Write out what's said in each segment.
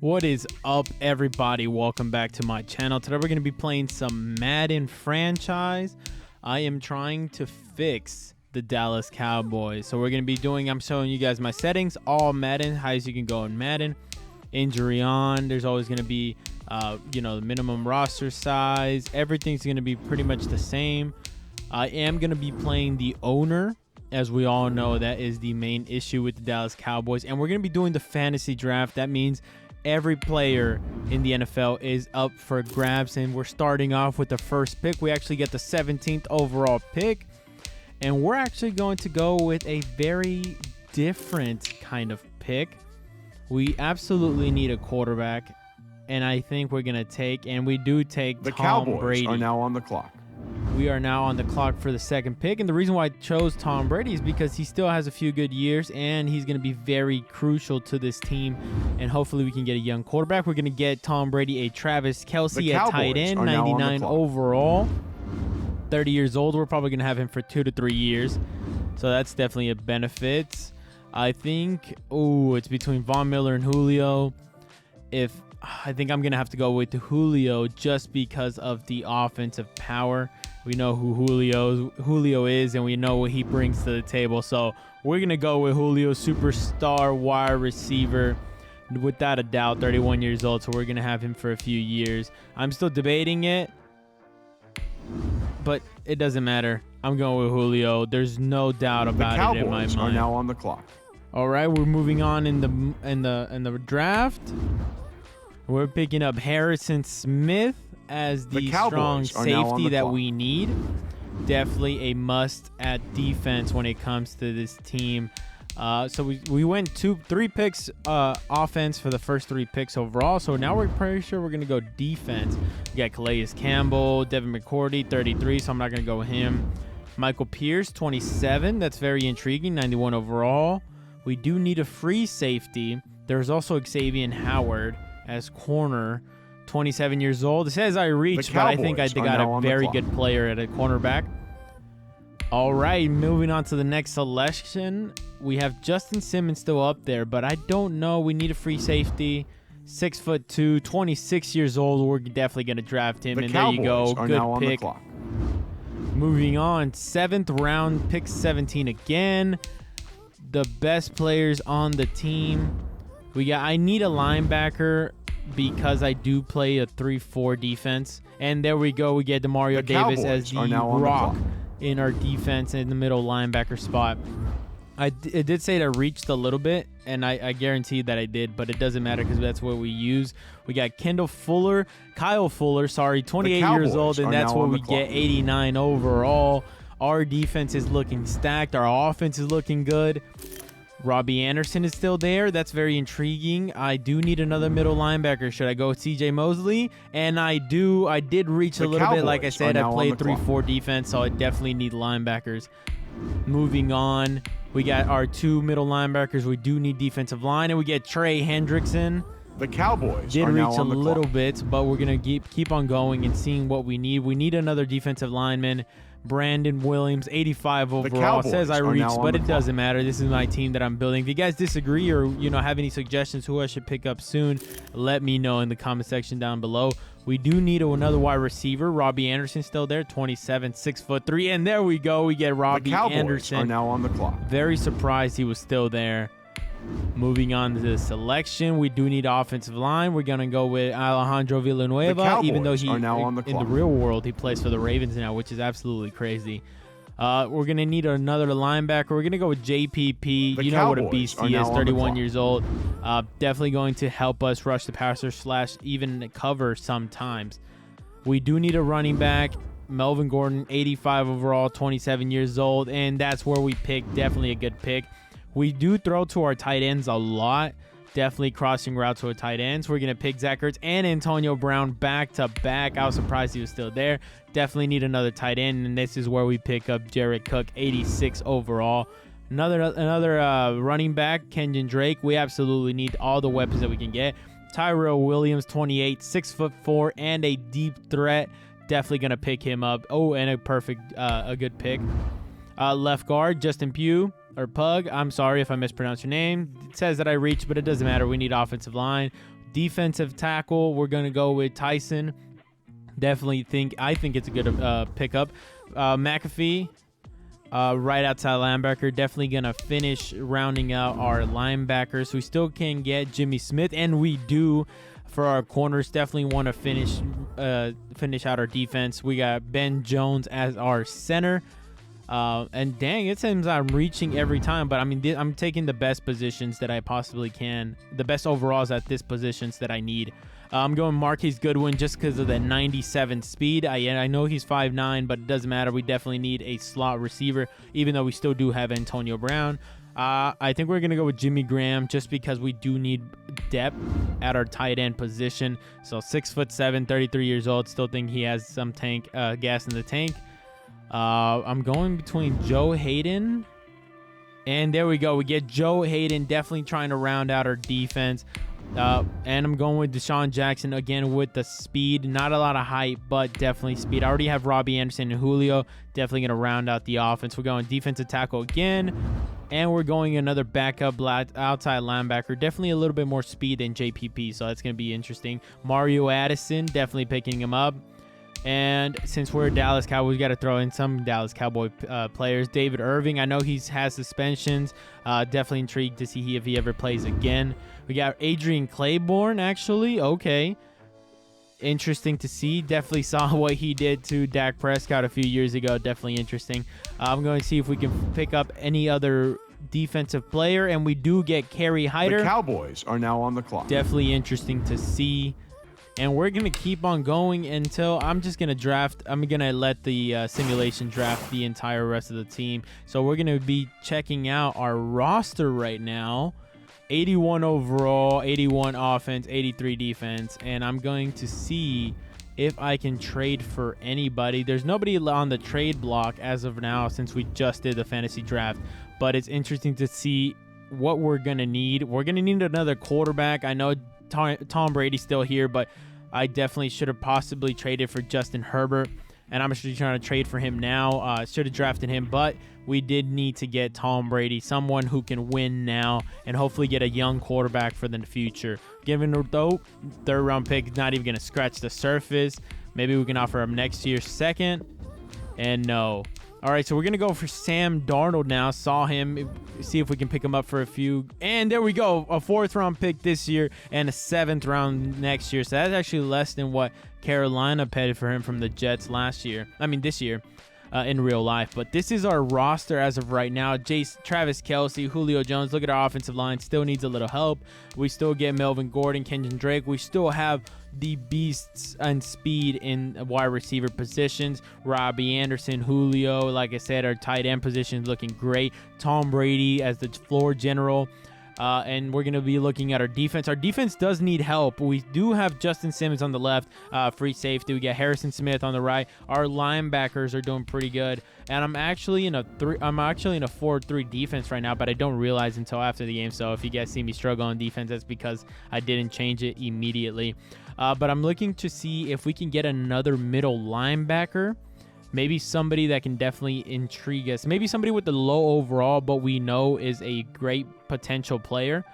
What is up, everybody? Welcome back to my channel. Today we're going to be playing some Madden franchise. I am trying to fix the Dallas Cowboys. So we're going to be doing, I'm showing you guys my settings, all Madden, highest you can go in Madden. Injury on, there's always going to be, the minimum roster size. Everything's going to be pretty much the same. I am going to be playing the owner. As we all know, that is the main issue with the Dallas Cowboys. And we're going to be doing the fantasy draft. That means every player in the NFL is up for grabs, and we're starting off with the first pick. We actually get the 17th overall pick, and we're actually going to go with a very different kind of pick. We absolutely need a quarterback, and I think we're going to take, and we do take the Tom Cowboys Brady. are now on the clock. We are now on the clock for the second pick, and the reason why I chose Tom Brady is because he still has a few good years, and he's going to be very crucial to this team, and hopefully we can get a young quarterback. We're going to get Tom Brady a Travis Kelce at tight end, 99 overall, 30 years old. We're probably going to have him for 2 to 3 years, so that's definitely a benefit. I think, it's between Von Miller and Julio. I think I'm going to have to go with Julio just because of the offensive power. We know who Julio is, and we know what he brings to the table. So we're going to go with Julio, superstar wide receiver, without a doubt, 31 years old. So we're going to have him for a few years. I'm still debating it, but it doesn't matter. I'm going with Julio. There's no doubt about it in my mind. The Cowboys are now on the clock. All right, we're moving on in the draft. We're picking up Harrison Smith as the strong safety that we need. Definitely a must at defense when it comes to this team. So we went 3 picks offense for the first 3 picks overall. So now we're pretty sure we're going to go defense. We got Calais Campbell, Devin McCourty, 33, so I'm not going to go with him. Michael Pierce, 27. That's very intriguing, 91 overall. We do need a free safety. There's also Xavier Howard as corner, 27 years old. It says I reached, but I think I got a very good player at a cornerback. All right, moving on to the next selection. We have Justin Simmons still up there, but I don't know. We need a free safety. 6'2", 26 years old. We're definitely going to draft him. And there you go. Good pick. Moving on, 7th round, pick 17 again. The best players on the team. I need a linebacker because I do play a 3-4 defense. And there we go. We get Demario Davis as the rock in our defense in the middle linebacker spot. It did say that I reached a little bit, and I guarantee that I did, but it doesn't matter because that's what we use. We got Kyle Fuller, 28 years old, and that's what we get, 89 overall. Our defense is looking stacked. Our offense is looking good. Robbie Anderson is still there. That's very intriguing. I do need another middle linebacker. Should I go with C.J. Mosley? And I did reach a little bit. Like I said, I played 3-4 defense, so I definitely need linebackers. Moving on, we got our 2 middle linebackers. We do need defensive line, and we get Trey Hendrickson. The Cowboys did reach a little bit, but we're going to keep on going and seeing what we need. We need another defensive lineman. Brandon Williams, 85 overall. Says I reached, but it doesn't matter. This is my team that I'm building. If you guys disagree or have any suggestions who I should pick up soon, let me know in the comment section down below. We do need another wide receiver. Robbie Anderson still there, 27, 6'3", and there we go. We get Robbie Anderson. Are now on the clock. Very surprised he was still there. Moving on to the selection, we do need offensive line. We're going to go with Alejandro Villanueva, even though in the real world, he plays for the Ravens now, which is absolutely crazy. We're going to need another linebacker. We're going to go with JPP. You know what a beast he is, 31 years old. Definitely going to help us rush the passer / even cover sometimes. We do need a running back. Melvin Gordon, 85 overall, 27 years old, and that's where we pick. Definitely a good pick. We do throw to our tight ends a lot. Definitely crossing route to our tight ends. We're going to pick Zach Ertz and Antonio Brown back to back. I was surprised he was still there. Definitely need another tight end, and this is where we pick up Jared Cook, 86 overall. Another running back, Kenyon Drake. We absolutely need all the weapons that we can get. Tyrell Williams, 28, 6'4", and a deep threat. Definitely going to pick him up. Oh, and a good pick. Left guard, Justin Pugh. or Pug. I'm sorry if I mispronounced your name. It says that I reached, but it doesn't matter. We need offensive line. Defensive tackle, we're going to go with Tyson. I think it's a good pickup. McAfee, right outside linebacker. Definitely going to finish rounding out our linebackers. We still can get Jimmy Smith, and we do for our corners. Definitely want to finish out our defense. We got Ben Jones as our center. And dang, it seems I'm reaching every time, but I mean, I'm taking the best positions that I possibly can, the best overalls at this positions that I need. I'm going Marquise Goodwin just because of the 97 speed. I know he's 5'9", but it doesn't matter. We definitely need a slot receiver, even though we still do have Antonio Brown. I think we're going to go with Jimmy Graham just because we do need depth at our tight end position. So 6'7", 33 years old. Still think he has some gas in the tank. I'm going between Joe Hayden, and there we go. We get Joe Hayden, definitely trying to round out our defense. And I'm going with Deshaun Jackson again with the speed. Not a lot of height, but definitely speed. I already have Robbie Anderson and Julio. Definitely going to round out the offense. We're going defensive tackle again, and we're going another backup outside linebacker. Definitely a little bit more speed than JPP, so that's going to be interesting. Mario Addison, definitely picking him up. And since we're Dallas Cowboys, we got to throw in some Dallas Cowboy players. David Irving, I know he has suspensions. Definitely intrigued to see if he ever plays again. We got Adrian Claiborne, actually. Okay. Interesting to see. Definitely saw what he did to Dak Prescott a few years ago. Definitely interesting. I'm going to see if we can pick up any other defensive player. And we do get Kerry Hyder. The Cowboys are now on the clock. Definitely interesting to see. And we're going to keep on going until I'm just going to draft. I'm going to let the simulation draft the entire rest of the team. So we're going to be checking out our roster right now. 81 overall, 81 offense, 83 defense. And I'm going to see if I can trade for anybody. There's nobody on the trade block as of now since we just did the fantasy draft. But it's interesting to see what we're going to need. We're going to need another quarterback. I know Tom Brady's still here, but I definitely should have possibly traded for Justin Herbert, and I'm actually trying to trade for him now. Should have drafted him, but we did need to get Tom Brady, someone who can win now, and hopefully get a young quarterback for the future. Given though, third-round pick, not even going to scratch the surface. Maybe we can offer him next year's second, and no. All right, so we're going to go for Sam Darnold now. Saw him. See if we can pick him up for a few. And there we go. A 4th-round pick this year and a 7th round next year. So that's actually less than what Carolina paid for him from the Jets this year. In real life. But this is our roster as of right now. Travis Kelce, Julio Jones. Look at our offensive line. Still needs a little help. We still get Melvin Gordon, Kenyon Drake. We still have the beasts and speed in wide receiver positions. Robbie Anderson, Julio. Like I said, our tight end position is looking great. Tom Brady as the floor general. And we're going to be looking at our defense. Our defense does need help. We do have Justin Simmons on the left, free safety. We got Harrison Smith on the right. Our linebackers are doing pretty good. And I'm actually in a 4-3 defense right now, but I don't realize until after the game. So if you guys see me struggle on defense, that's because I didn't change it immediately. But I'm looking to see if we can get another middle linebacker. Maybe somebody that can definitely intrigue us. Maybe somebody with the low overall, but we know is a great potential player.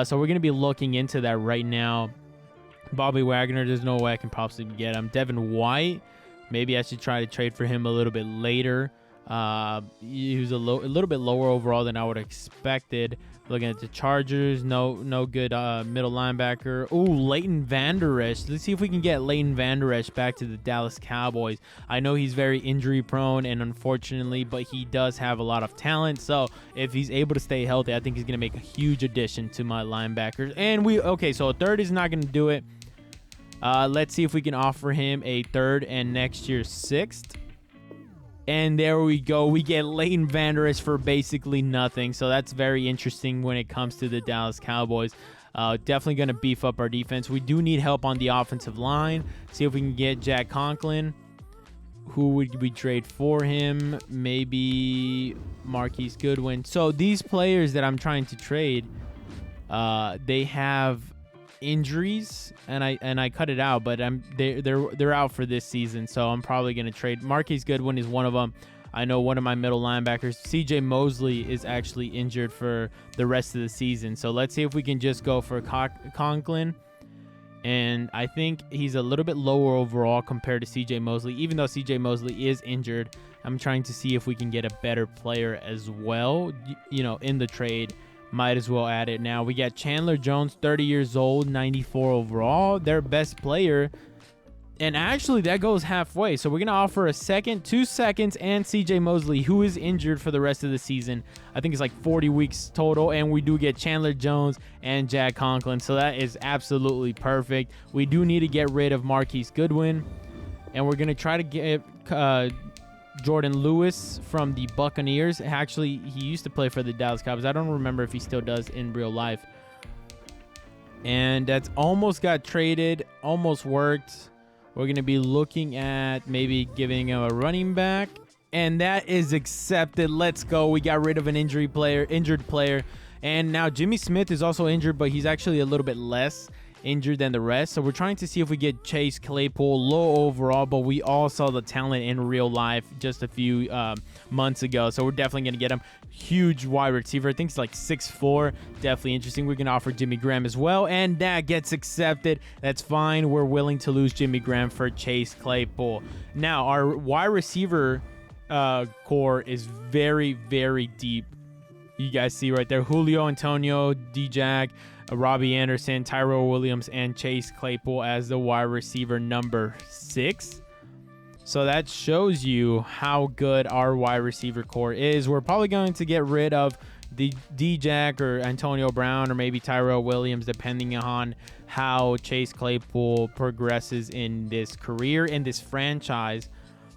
So we're going to be looking into that right now. Bobby Wagner, there's no way I can possibly get him. Devin White, maybe I should try to trade for him a little bit later. He was a little bit lower overall than I would have expected. Looking at the Chargers, no good middle linebacker. Ooh, Leighton Vander Esch. Let's see if we can get Leighton Vander Esch back to the Dallas Cowboys. I know he's very injury prone, and unfortunately, but he does have a lot of talent. So if he's able to stay healthy, I think he's going to make a huge addition to my linebackers. And so a third is not going to do it. Let's see if we can offer him a 3rd and next year's 6th. And there we go. We get Leighton Vander Esch for basically nothing. So that's very interesting when it comes to the Dallas Cowboys. Definitely going to beef up our defense. We do need help on the offensive line. See if we can get Jack Conklin. Who would we trade for him? Maybe Marquise Goodwin. So these players that I'm trying to trade, they have injuries, and I cut it out, but they're out for this season, so I'm probably going to trade. Marquise Goodwin is one of them. I know one of my middle linebackers, CJ Mosley, is actually injured for the rest of the season, so let's see if we can just go for Conklin. And I think he's a little bit lower overall compared to CJ Mosley. Even though CJ Mosley is injured, I'm trying to see if we can get a better player as well, you know, in the trade. Might as well add it now. We got Chandler Jones, 30 years old, 94 overall, their best player. And actually, that goes halfway. So we're going to offer a second, 2 seconds, and CJ Mosley, who is injured for the rest of the season. I think it's like 40 weeks total. And we do get Chandler Jones and Jack Conklin. So that is absolutely perfect. We do need to get rid of Marquise Goodwin. And we're going to try to get Jordan Lewis from the Buccaneers. Actually, he used to play for the Dallas Cowboys. I don't remember if he still does in real life. And that's almost got traded, almost worked. We're going to be looking at maybe giving him a running back. And that is accepted. Let's go. We got rid of an injured player. And now Jimmy Smith is also injured, but he's actually a little bit less injured than the rest. So we're trying to see if we get Chase Claypool, low overall, but we all saw the talent in real life just a few months ago. So we're definitely going to get him. Huge wide receiver. I think it's like 6'4". Definitely interesting. We're going to offer Jimmy Graham as well, and that gets accepted. That's fine. We're willing to lose Jimmy Graham for Chase Claypool. Now, our wide receiver core is very, very deep. You guys see right there, Julio, Antonio, D-Jack, Robbie Anderson, Tyrell Williams, and Chase Claypool as the wide receiver number 6. So that shows you how good our wide receiver core is. We're probably going to get rid of the D-Jack or Antonio Brown or maybe Tyrell Williams, depending on how Chase Claypool progresses in this career, in this franchise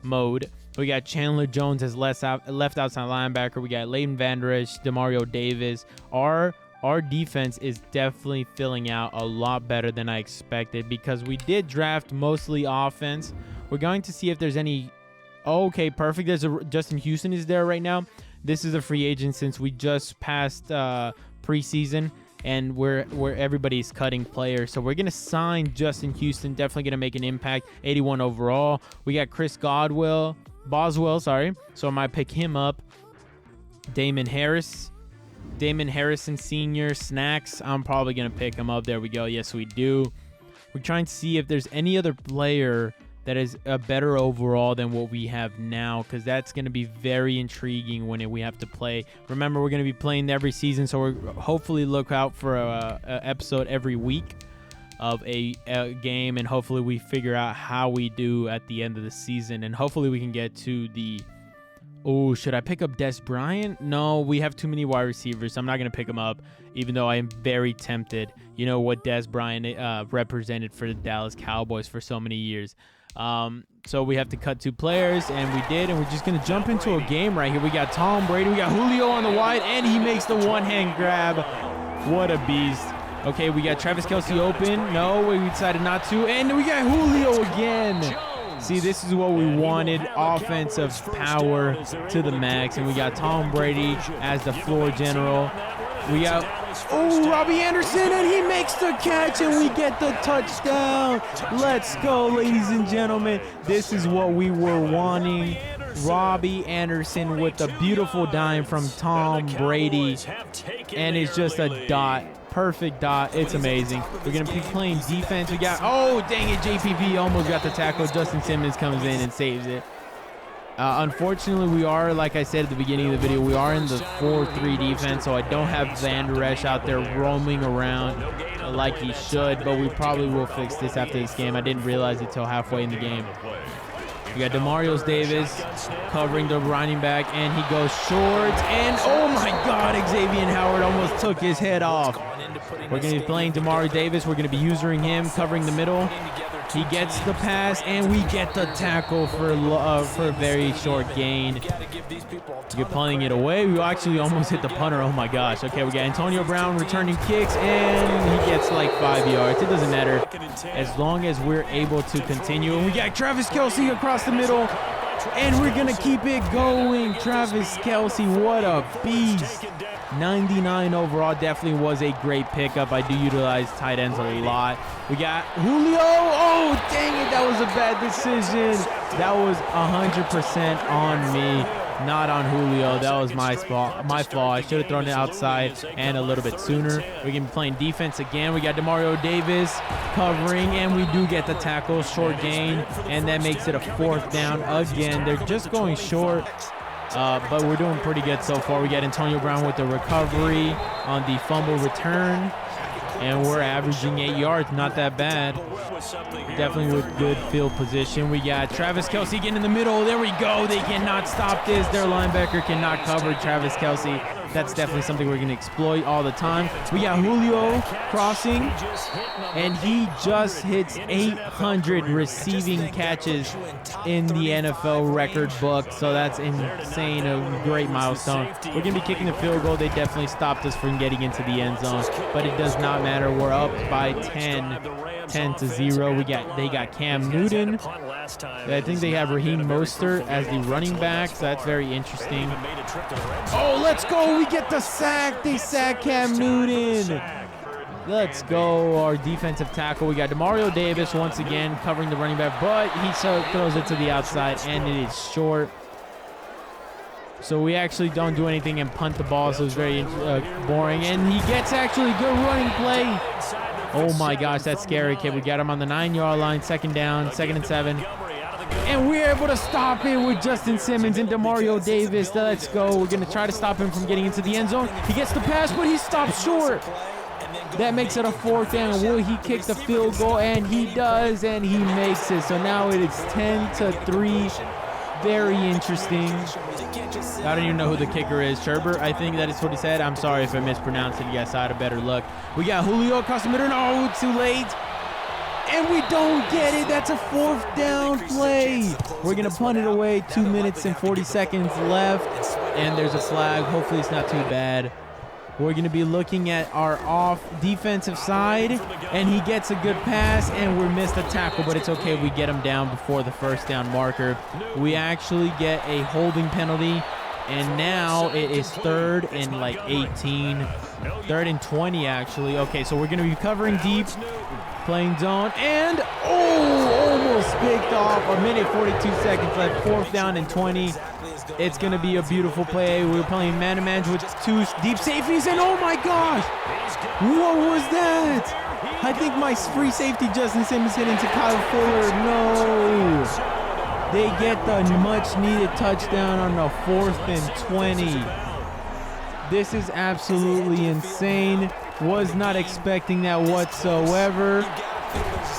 mode. We got Chandler Jones as left outside linebacker. We got Leighton Vander Esch, Demario Davis. Our defense is definitely filling out a lot better than I expected because we did draft mostly offense. We're going to see if there's any. Okay, perfect. There's Justin Houston is there right now. This is a free agent since we just passed preseason and where everybody's cutting players. So we're going to sign Justin Houston. Definitely going to make an impact. 81 overall. We got Chris Boswell, sorry. So I might pick him up. Damon Harrison Sr. Snacks. I'm probably going to pick him up. There we go. Yes, we do. We're trying to see if there's any other player that is a better overall than what we have now, because that's going to be very intriguing when we have to play. Remember, we're going to be playing every season, so we're hopefully look out for a episode every week of a game, and hopefully we figure out how we do at the end of the season, and hopefully we can get to the... Oh, should I pick up Des Bryant? No, we have too many wide receivers. So I'm not going to pick him up, even though I am very tempted. You know what Des Bryant represented for the Dallas Cowboys for so many years. So we have to cut 2 players, and we did, and we're just going to jump into a game right here. We got Tom Brady. We got Julio on the wide, and he makes the one-hand grab. What a beast. Okay, we got Travis Kelce open. No, we decided not to. And we got Julio again. See, this is what we wanted, offensive power to the max. And we got Tom Brady as the floor general. We got, Robbie Anderson, and he makes the catch, and we get the touchdown. Let's go, ladies and gentlemen. This is what we were wanting. Robbie Anderson with a beautiful dime from Tom Brady. And it's just a dot. Perfect dot. It's amazing. We're going to be playing defense. We got, oh, dang it, JPP almost got the tackle. Justin Simmons comes in and saves it. Unfortunately, we are, like I said at the beginning of the video, we are in the 4-3 defense, so I don't have Van Der Esch out there roaming around like he should, but we probably will fix this after this game. I didn't realize it till halfway in the game. We got Demario Davis covering the running back, and he goes short, and oh my God, Xavier Howard almost took his head off. We're going to be playing Demario Davis. We're going to be using him, covering the middle. He gets the pass, and we get the tackle for a very short gain. We're playing it away. We actually almost hit the punter. Oh my gosh. Okay, we got Antonio Brown returning kicks, and he gets like 5 yards. It doesn't matter as long as we're able to continue. And we got Travis Kelce across the middle, and we're going to keep it going. Travis Kelce, what a beast. 99 overall, definitely was a great pickup. I do utilize tight ends a lot. We got Julio. Oh, dang it. That was a bad decision. That was 100% on me. Not on Julio. That was my fault. I should have thrown it outside and a little bit sooner. We're going to be playing defense again. We got Demario Davis covering, and we do get the tackle, short gain, and that makes it a 4th down again. They're just going short, but we're doing pretty good so far. We got Antonio Brown with the recovery on the fumble return, and we're averaging 8 yards. Not that bad. Definitely with good field position. We got Travis Kelce getting in the middle. There we go. They cannot stop this. Their linebacker cannot cover Travis Kelce. That's definitely something we're going to exploit all the time. We got Julio crossing, and he just hits 800 receiving catches in the NFL record book. So that's insane, a great milestone. We're going to be kicking the field goal. They definitely stopped us from getting into the end zone, but it does not matter. We're up by 10-0. They got Cam Newton. I think they have Raheem Mostert as the running back, so that's very interesting. Oh, let's go. We get the sack. They sack Cam Newton. Let's go. Our defensive tackle. We got Demario Davis once again covering the running back, but he throws it to the outside, and it is short. So we actually don't do anything and punt the ball, so it's very boring. And he gets actually good running play. Oh my gosh, that's scary, kid. We got him on the 9-yard line, 2nd down, 2nd and 7. And we're able to stop it with Justin Simmons and Demario Davis. Let's go. We're going to try to stop him from getting into the end zone. He gets the pass, but he stops short. That makes it a 4th down. Will he kick the field goal? And he does, and he makes it. So now it is 10-3. Very interesting. I don't even know who the kicker is. Sherbert, I think that is what he said. I'm sorry if I mispronounced it. Yes, I had a better look. We got Julio across the middle. No, too late. And we don't get it. That's a 4th down play. We're going to punt it away. 2 minutes and 40 seconds left. And there's a flag. Hopefully it's not too bad. We're going to be looking at our defensive side, and he gets a good pass, and we missed a tackle, but it's okay. We get him down before the 1st down marker. We actually get a holding penalty, and now it is 3rd and like 18, 3rd and 20 actually. Okay, so we're going to be covering deep, playing zone, and almost picked off. A minute 42 seconds left. 4th down and 20. It's going to be a beautiful play. We're playing man-to-man with 2 deep safeties, and oh my gosh, what was that? I think my free safety Justin Simmons hit into Kyle Fuller. No. They get the much-needed touchdown on the 4th and 20. This is absolutely insane. Was not expecting that whatsoever.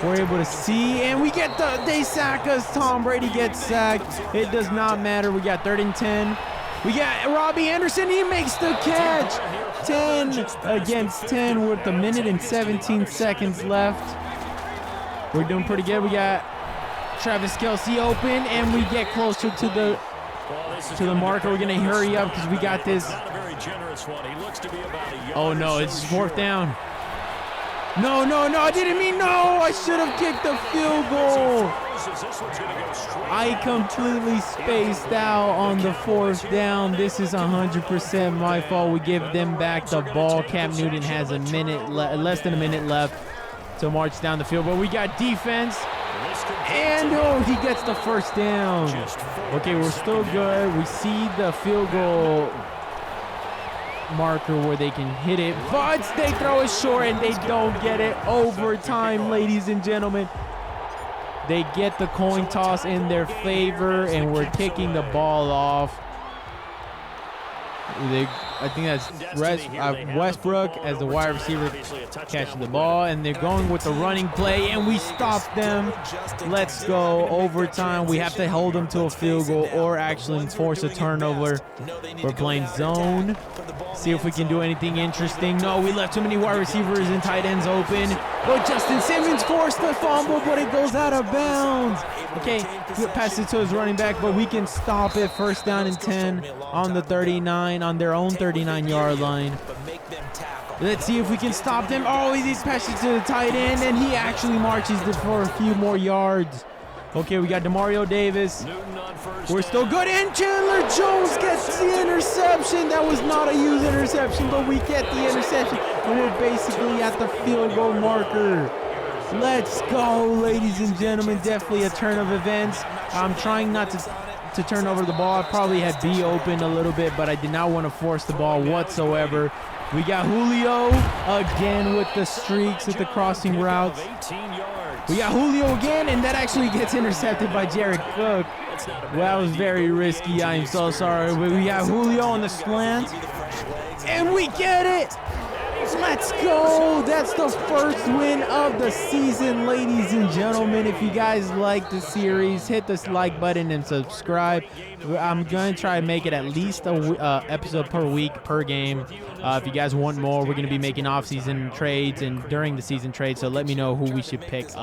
We're able to see, and we get they sack us. Tom Brady gets sacked. It does not matter. We got 3rd and 10. We got Robbie Anderson. He makes the catch. 10 against 10 with a minute and 17 seconds left. We're doing pretty good. We got Travis Kelce open, and we get closer to the marker. We're going to hurry up because we got this. Oh, no, it's 4th down. No, I didn't mean no. I should have kicked the field goal. I completely spaced out on the 4th down. This is 100% my fault. We give them back the ball. Cam Newton has a minute, less than a minute left to march down the field. But we got defense. And he gets the 1st down. Okay, we're still good. We see the field goal marker where they can hit it, but they throw it short and they don't get it. Overtime, ladies and gentlemen. They get the coin toss in their favor, and we're kicking the ball off. I think that's Westbrook as the wide receiver catching the ball, and they're going with the running play, and we stop them. Let's go. Overtime. We have to hold them to a field goal or actually force a turnover. We're playing zone. See if we can do anything interesting. No, we left too many wide receivers and tight ends open. But Justin Simmons forced the fumble, but it goes out of bounds. Okay, he passes it to his running back, but we can stop it. 1st down and 10 on the 39, on their own 39-yard line. Let's see if we can stop them. Oh, he passes it to the tight end, and he actually marches it for a few more yards. Okay, we got Demario Davis. We're still good, and Chandler Jones gets the interception. That was not a used interception, but we get the interception, and we're basically at the field goal marker. Let's go, ladies and gentlemen. Definitely a turn of events. I'm trying not to to turn over the ball. I probably had B open a little bit, but I did not want to force the ball whatsoever. We got Julio again with the streaks at the crossing routes. We got Julio again, and that actually gets intercepted by Jared Cook. Well, that was very risky. I am so sorry. But we got Julio on the slant, and we get it. Let's go. That's the first win of the season, ladies and gentlemen. If you guys like the series, hit this like button and subscribe. I'm going to try and make it at least a episode per week, per game. If you guys want more, we're going to be making off-season trades and during the season trades, so let me know who we should pick up.